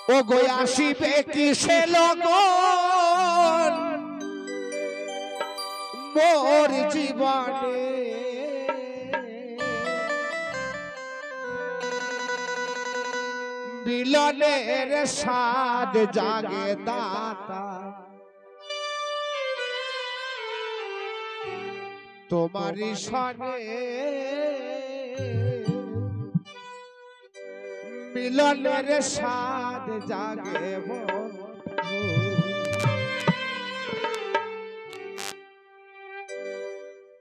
ও গো আসিবে কিসে লগন মোর জীবনে মিলনের স্বাদ জাগে দাতা তোমারি সনে মিলনের স্বাদ জাগে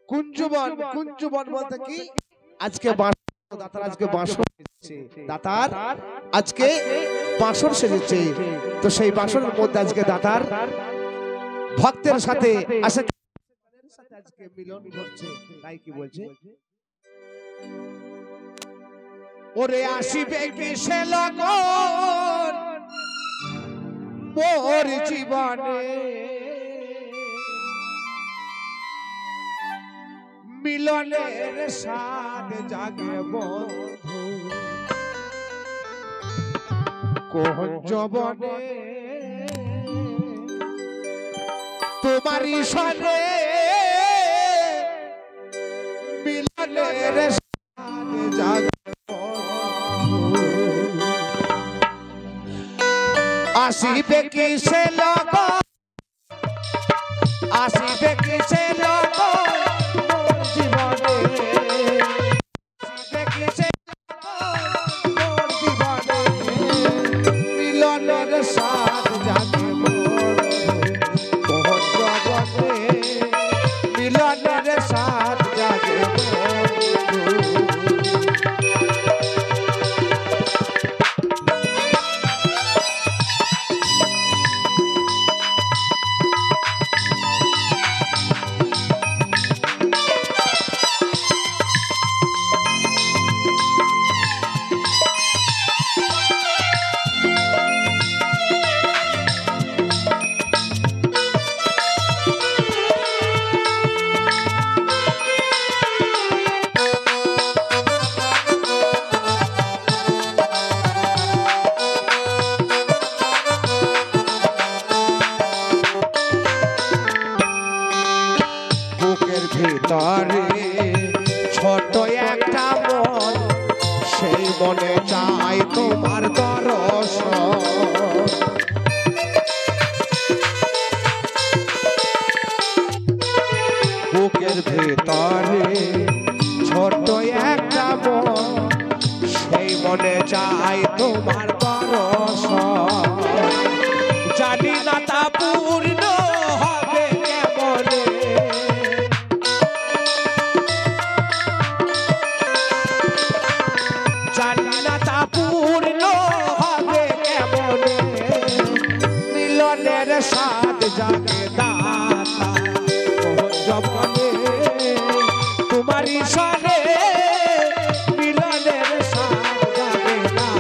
কুঞ্জবন কুঞ্জবন বলতে কি আজকে দাতার আজকে বাঁশর সেজেছে দাতার আজকে বাঁশর সেজেছে তো সেই বাঁশরের মধ্যে আজকে দাতার ভক্তের সাথে আজকে মিলন ঘটছে তাই কি বলছে ওরে আসিবে কিসে লগন মোর জীবনে মিলনের স্বাদ জাগে বন্ধু কোন যবনে তোমারি সনে মিলনের স্বাদ জাগে আসিবে কিসে লগন আসিবে কিসে লগন মোর জীবনে আসিবে কিসে লগন মোর জীবনে মিলনের স্বাদ জাগে মোর জগতে মিলনের স্বাদ জাগে ভিতরে ছোট একটা মন সেই মনে চাই তোমার দর্শন বুকের ভিতরে ছোট একটা মন সেই মনে চাই তোমার দর্শন জানি না তা পূর্ণ হবে কেমনে মিলনের স্বাদ জাগে দাতা যবনে তোমারি সনে মিলনের স্বাদ জাগে দাতা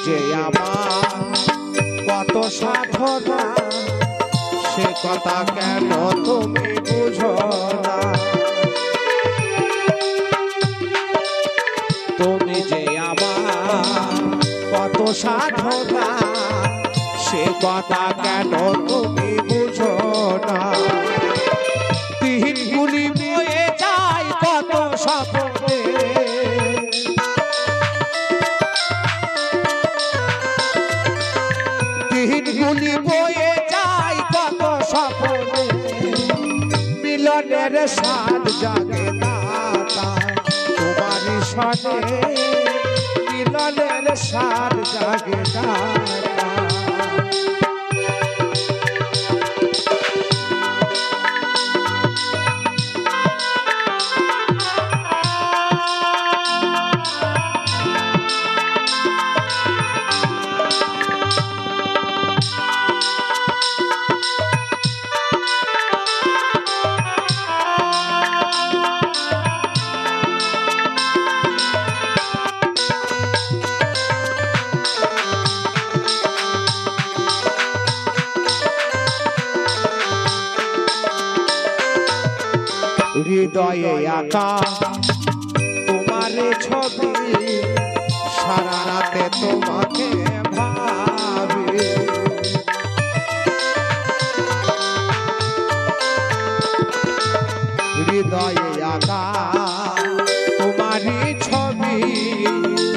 যে আমার কত সাধনা সে কথা কেন তুমি বুঝো না তুমি যে আমার কত সাধনা সে কথা কেন তুমি বুঝো না দিনগুলি বয়ে যায় কত স্বপ্নে দিনগুলি বয়ে যায় কত স্বপ্নে মিলনের স্বাদ জাগে দাতা তোমারি সনে মিলনের স্বাদ জাগে দাতা হৃদয়ে আঁকা তোমার ছবি সারা রাতে তোমাকে ভাবি হৃদয়ে আঁকা তোমার ছবি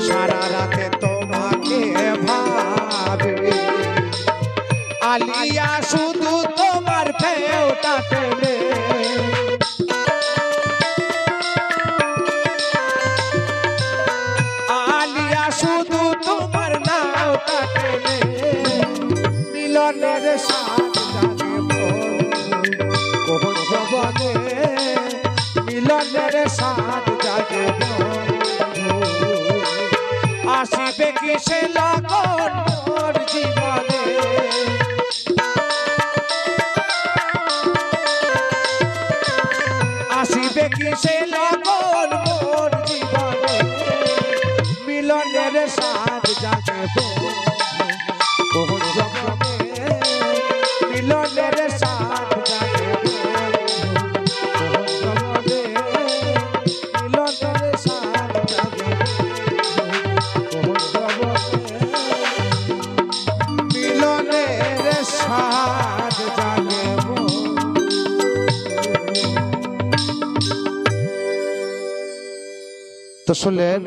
সারা রাতে তোমাকে ভাবি আলিয়া শুধু তোমার ফেউটা টেনে আলিয়া শুধু তোমার নাওটা টেনে মিলনের সাথ জাগে কোন জবানে মিলনের সাথ জাগে আসিবে কি সে লগন মোর জীবনে আসিবে কি সে লগন মোর জীবনে মিলনের সাথ জাগে কোন জবানে মিলনের সাথ জাগে কোন জবানে মিলনের সাথ জাগে কোন জবানে মিলনের সাথ জাগে তো শুনলেন